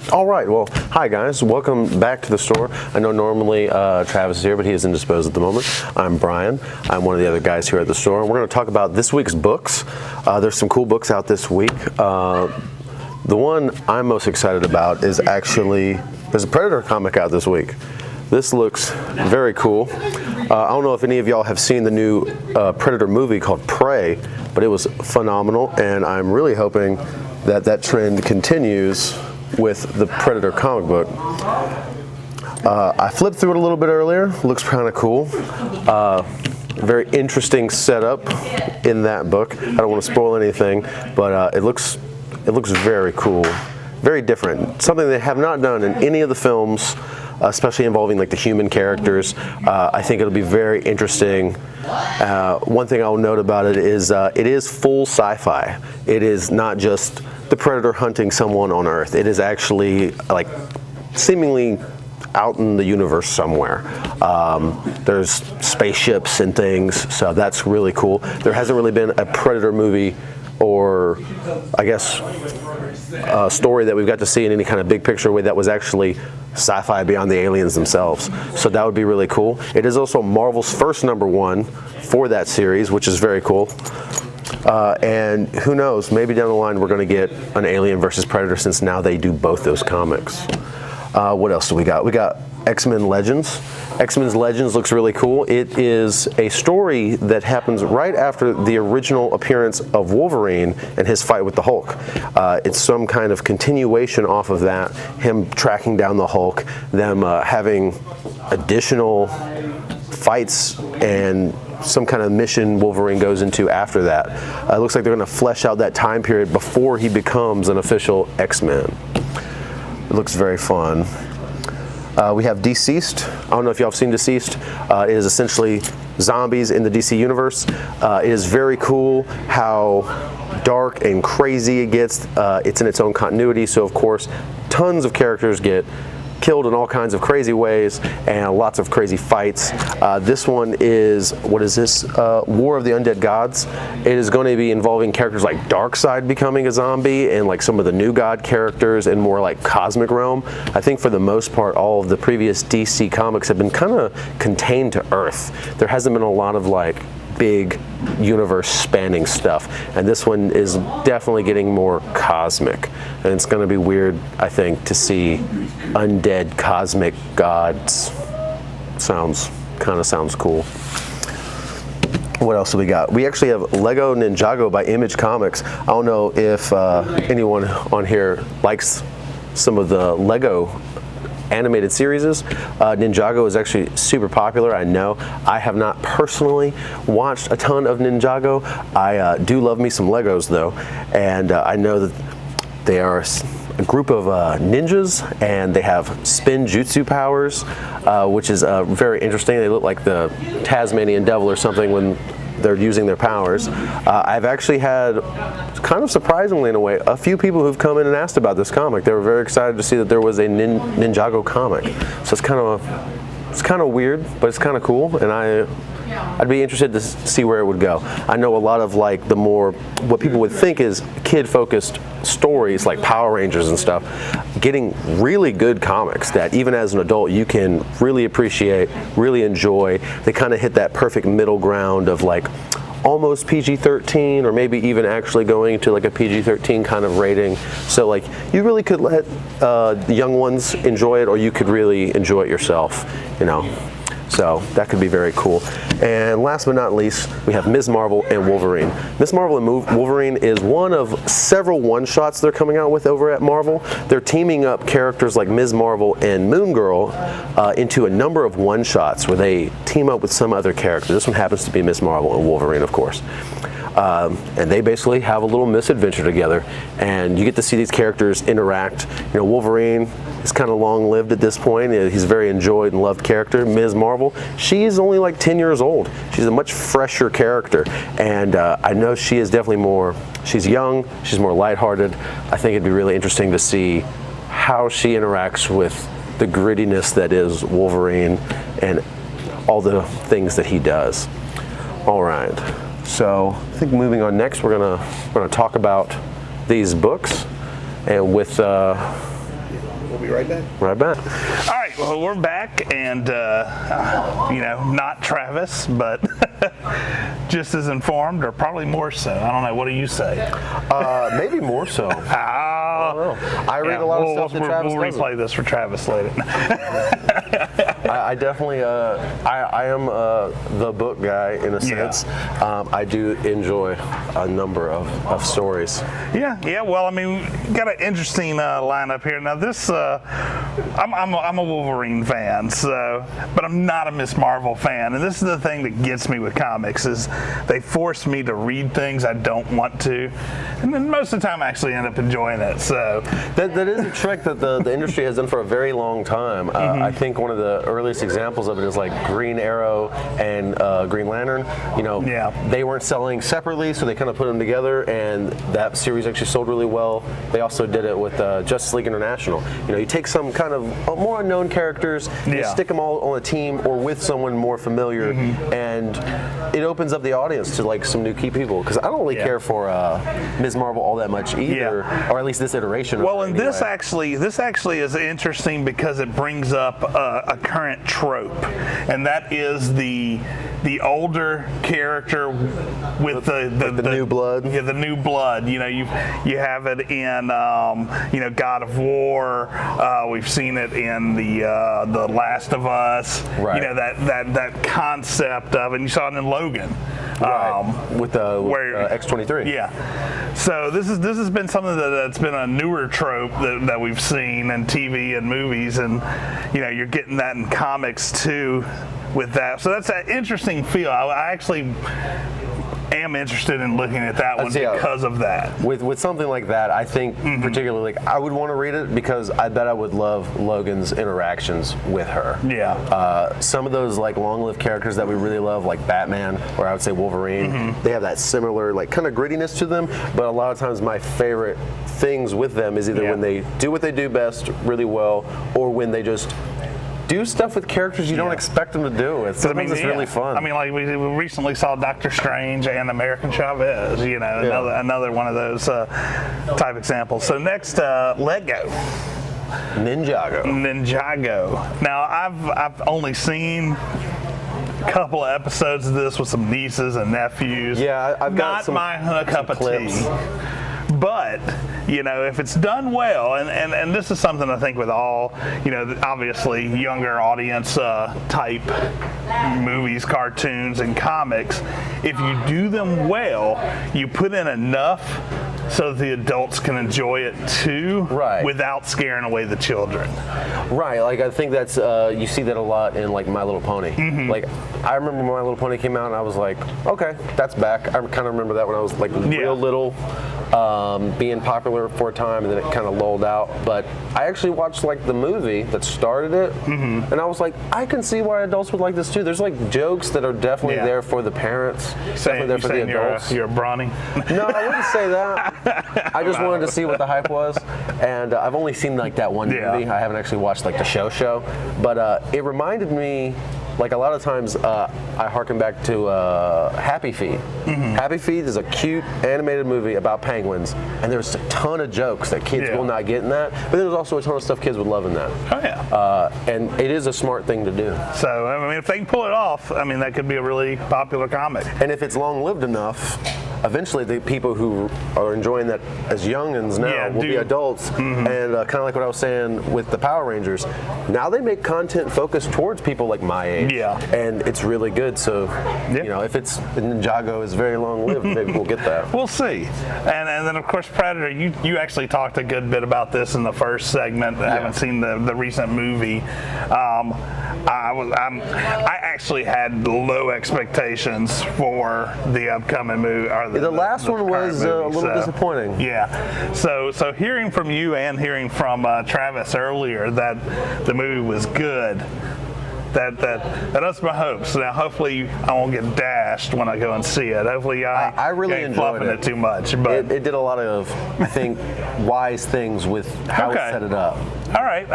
All right, well, hi guys, welcome back to the store. I know normally Travis is here, but he is indisposed at the moment. I'm Brian. I'm one of the other guys here at the store. We're going to talk about this week's books. There's some cool books out this week. The one I'm most excited about is actually, there's a Predator comic out this week. This looks very cool. I don't know if any of y'all have seen the new Predator movie called Prey, but it was phenomenal, and I'm really hoping that that trend continues with the Predator comic book. I flipped through it a little bit earlier. Looks kind of cool. Very interesting setup in that book. I don't want to spoil anything, but it looks very cool, very different. Something they have not done in any of the films, especially involving like the human characters. I think it'll be very interesting. One thing I'll note about it is full sci-fi. It is not just the Predator hunting someone on Earth. It is actually like seemingly out in the universe somewhere. There's spaceships and things, so that's really cool. There hasn't really been a Predator movie or I guess a story that we've got to see in any kind of big picture way that was actually sci-fi beyond the aliens themselves. So that would be really cool. It is also Marvel's first #1 for that series, which is very cool. And who knows, maybe down the line we're going to get an Alien versus Predator, since now they do both those comics. What else do we got? We got X-Men Legends. X-Men Legends looks really cool. It is a story that happens right after the original appearance of Wolverine and his fight with the Hulk. It's some kind of continuation off of that, him tracking down the Hulk, them having additional fights and some kind of mission Wolverine goes into after that. It looks like they're going to flesh out that time period before he becomes an official X-Men. It looks very fun. We have Deceased. I don't know if y'all have seen Deceased. It is essentially zombies in the DC universe. It is very cool how dark and crazy it gets. It's in its own continuity, so of course tons of characters get killed in all kinds of crazy ways and lots of crazy fights. This one is, what is this? War of the Undead Gods. It is going to be involving characters like Darkseid becoming a zombie and like some of the new god characters and more like cosmic realm. I think for the most part all of the previous DC comics have been kind of contained to Earth. There hasn't been a lot of like big universe spanning stuff, and this one is definitely getting more cosmic, and it's going to be weird, I think, to see undead cosmic gods. Sounds cool. What else do we got? We actually have Lego Ninjago by Image Comics. I don't know if anyone on here likes some of the Lego animated series. Ninjago is actually super popular. I know. I have not personally watched a ton of Ninjago. I do love me some Legos though, and I know that they are a group of ninjas, and they have spin jutsu powers, which is very interesting. They look like the Tasmanian devil or something when they're using their powers. I've actually had, kind of surprisingly in a way, a few people who've come in and asked about this comic. They were very excited to see that there was a Ninjago comic. So it's kind of weird, but it's kind of cool, and I'd be interested to see where it would go. I know a lot of like the more, what people would think is kid-focused stories like Power Rangers and stuff, getting really good comics that even as an adult you can really appreciate, really enjoy. They kind of hit that perfect middle ground of like almost PG-13 or maybe even actually going to like a PG-13 kind of rating. So like you really could let the young ones enjoy it, or you could really enjoy it yourself, you know. So that could be very cool. And last but not least, we have Ms. Marvel and Wolverine. Ms. Marvel and Wolverine is one of several one-shots they're coming out with over at Marvel. They're teaming up characters like Ms. Marvel and Moon Girl into a number of one-shots where they team up with some other character. This one happens to be Ms. Marvel and Wolverine, of course. And they basically have a little misadventure together, and you get to see these characters interact. You know, Wolverine is kind of long-lived at this point. He's a very enjoyed and loved character. Ms. Marvel, she's only like 10 years old. She's a much fresher character, and I know she is definitely more, she's young, she's more lighthearted. I think it'd be really interesting to see how she interacts with the grittiness that is Wolverine and all the things that he does. All right. So I think moving on next, we're gonna talk about these books, and with We'll be right back. Right back. All right, well, we're back, and, not Travis, but just as informed, or probably more so. I don't know. What do you say? Maybe more so. I don't know. I read a lot of stuff that Travis We'll doesn't. replay this for Travis later. I definitely, I am the book guy in a sense. I do enjoy a number of stories. Yeah. Well, I mean, we got an interesting lineup here. Now, this, I'm a Wolverine fan, but I'm not a Miss Marvel fan. And this is the thing that gets me with comics is they force me to read things I don't want to, and then most of the time I actually end up enjoying it. So that is a trick that the industry has done for a very long time. I think one of the earliest examples of it is like Green Arrow and Green Lantern. They weren't selling separately, so they kind of put them together, and that series actually sold really well. They also did it with Justice League International. You take some kind of more unknown characters, and stick them all on a team or with someone more familiar, and it opens up the audience to like some new key people. Because I don't really care for Ms. Marvel all that much either, or at least this iteration. Well, and this actually is interesting because it brings up a current trope, and that is the older character with the new blood. Yeah, the new blood. You have it in God of War. We've seen it in the Last of Us. Right. That concept of, and you saw it in Logan. Right. With X-23. Yeah. So this has been something that's been a newer trope that we've seen in TV and movies, and you're getting that in comics too with that. So that's an interesting feel. I actually am interested in looking at that one because of that. With something like that, I think particularly, I would want to read it because I bet I would love Logan's interactions with her. Yeah. Some of those like long-lived characters that we really love, like Batman, or I would say Wolverine, they have that similar like kind of grittiness to them. But a lot of times, my favorite things with them is either when they do what they do best really well, or when they just do stuff with characters you don't expect them to do. Sometimes it's really fun. I mean, like we recently saw Doctor Strange and American Chavez, another one of those type examples. So next, Lego. Ninjago. Now, I've only seen a couple of episodes of this with some nieces and nephews. Yeah, I've got not my cup of tea. But, if it's done well, and this is something I think with all, obviously younger audience type movies, cartoons, and comics, if you do them well, you put in enough so that the adults can enjoy it too, without scaring away the children. Right, like I think that's, you see that a lot in like My Little Pony. Like, I remember when My Little Pony came out and I was like, okay, that's back. I kind of remember that when I was like real little. Being popular for a time, and then it kind of lulled out. But I actually watched like the movie that started it, and I was like, I can see why adults would like this too. There's like jokes that are definitely there for the parents, definitely there for the adults. You're a Bronny? No, I wouldn't say that. I just wanted to see what the hype was, and I've only seen like that one movie. I haven't actually watched like the show, but it reminded me. Like a lot of times, I harken back to Happy Feet. Happy Feet is a cute animated movie about penguins, and there's a ton of jokes that kids will not get in that, but there's also a ton of stuff kids would love in that. Oh yeah. And it is a smart thing to do. So I mean, if they can pull it off, I mean, that could be a really popular comic. And if it's long-lived enough, eventually the people who are enjoying that as youngins now will be adults. And kind of like what I was saying with the Power Rangers, now they make content focused towards people like my age. Yeah. And it's really good. So, if it's Ninjago is very long-lived, maybe we'll get that. We'll see. And then, of course, Predator, you actually talked a good bit about this in the first segment. I haven't seen the recent movie. I actually had low expectations for the upcoming movie. Or the last one was a little disappointing. Yeah. So hearing from you and hearing from Travis earlier that the movie was good, that's my hopes. Now, hopefully, I won't get dashed when I go and see it. Hopefully, I really ain't enjoyed fluffing it too much. But it did a lot of, I think, wise things with how it set it up. All right.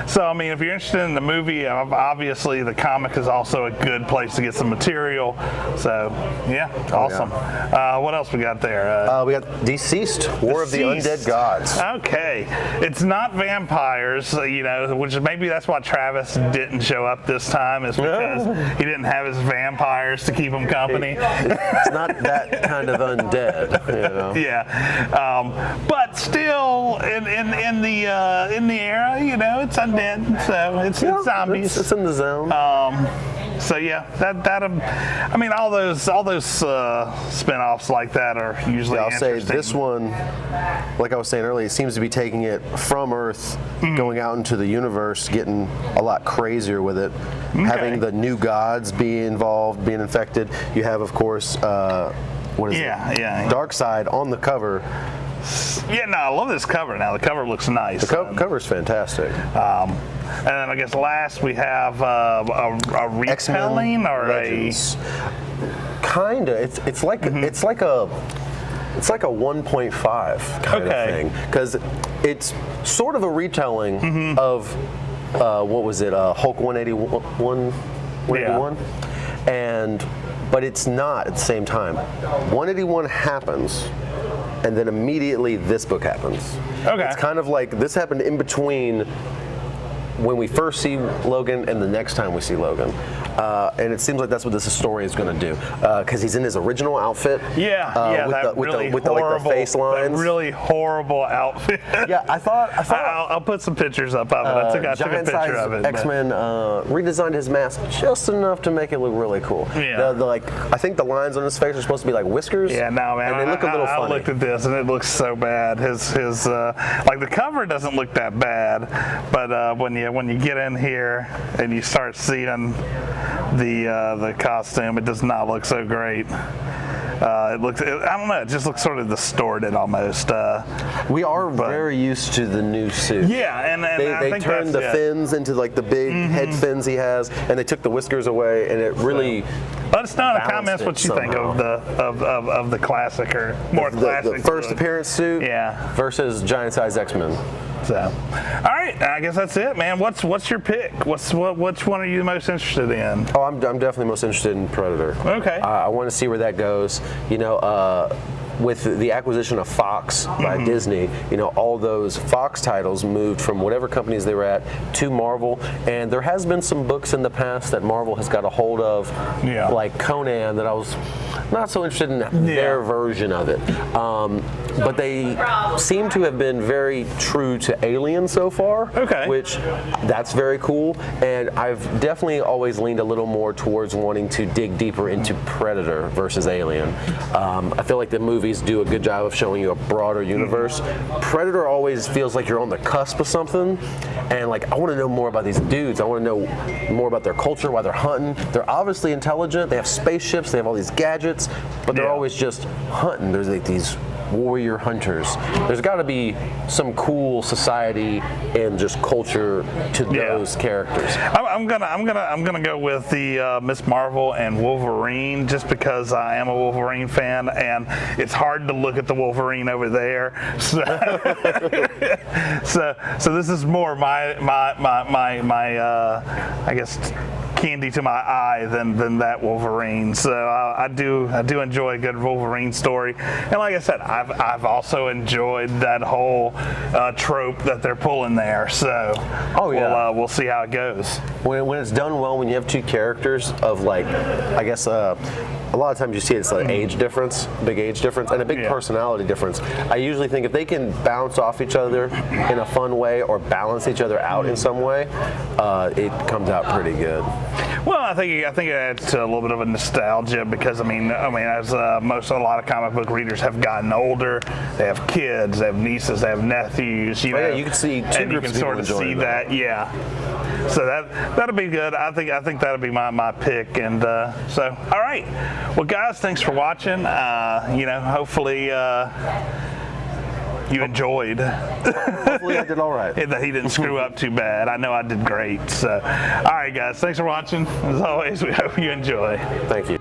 So, I mean, if you're interested in the movie, obviously the comic is also a good place to get some material. So, yeah, awesome. Yeah. What else we got there? We got Deceased, War of the Undead Gods. Okay. It's not vampires, which maybe that's why Travis didn't show up this time, is because he didn't have his vampires to keep him company. It's not that kind of undead, Yeah. But still, in the era, it's undead, so it's zombies. It's in the zone. So yeah, I mean, all those spin-offs like that are usually I'll say interesting. this one, like I was saying earlier, seems to be taking it from Earth, going out into the universe, getting a lot crazier with it. Okay. Having the new gods be involved, being infected. You have, of course, what is it? Yeah. Darkseid on the cover. Yeah, no, I love this cover now. The cover looks nice. The cover's fantastic. And then I guess last we have a retelling or Legends. Kinda. It's like it's like a 1.5 kind of thing, because it's sort of a retelling of what was it, Hulk 181, but it's not at the same time. 181 happens, and then immediately this book happens. Okay. It's kind of like this happened in between when we first see Logan and the next time we see Logan. And it seems like that's what this story is going to do, because he's in his original outfit. With the face lines. That really horrible outfit. Yeah, I thought I'll put some pictures up of it. I took a picture of it. X-Men redesigned his mask just enough to make it look really cool. Yeah. I think the lines on his face are supposed to be like whiskers. Yeah, no, man. And they look a little funny. I looked at this and it looks so bad. His like the cover doesn't look that bad, but when you get in here and you start seeing the costume, it does not look so great. I don't know, it just looks sort of distorted almost. We are very used to the new suit. Yeah, and they think turned the fins into like the big head fins he has, and they took the whiskers away, and it really. Let us know in the comments what you think of the classic or more classic. The first appearance suit versus giant size X-Men. So, all right, I guess that's it, man. What's your pick? Which one are you most interested in? Oh, I'm definitely most interested in Predator. Okay. I want to see where that goes. With the acquisition of Fox by Disney, all those Fox titles moved from whatever companies they were at to Marvel, and there has been some books in the past that Marvel has got a hold of, like Conan, that I was not so interested in their version of it. But they seem to have been very true to Alien so far, which that's very cool, and I've definitely always leaned a little more towards wanting to dig deeper into Predator versus Alien. I feel like the movies do a good job of showing you a broader universe. Predator always feels like you're on the cusp of something, and like I want to know more about these dudes. I want to know more about their culture, why they're hunting. They're obviously intelligent. They have spaceships. They have all these gadgets, but they're always just hunting. There's like these warrior hunters. There's got to be some cool society and just culture to those characters. I'm gonna go with the Miss Marvel and Wolverine, just because I am a Wolverine fan, and it's hard to look at the Wolverine over there. So, so this is more my I guess candy to my eye than that Wolverine. So I do enjoy a good Wolverine story, and like I said, I've also enjoyed that whole trope that they're pulling there. So we'll see how it goes. When it's done well, when you have two characters of like, I guess a lot of times you see it's an age difference, big age difference, and a big personality difference. I usually think if they can bounce off each other in a fun way or balance each other out in some way, it comes out pretty good. Well, I think it adds to a little bit of a nostalgia, because I mean, as a lot of comic book readers have gotten older, they have kids, they have nieces, they have nephews. You can see two groups of people enjoying that. So that'll be good. I think that'll be my pick. And so, all right. Well, guys, thanks for watching. Hopefully you enjoyed. Hopefully I did all right. That he didn't screw up too bad. I know I did great. So, all right, guys, thanks for watching. As always, we hope you enjoy. Thank you.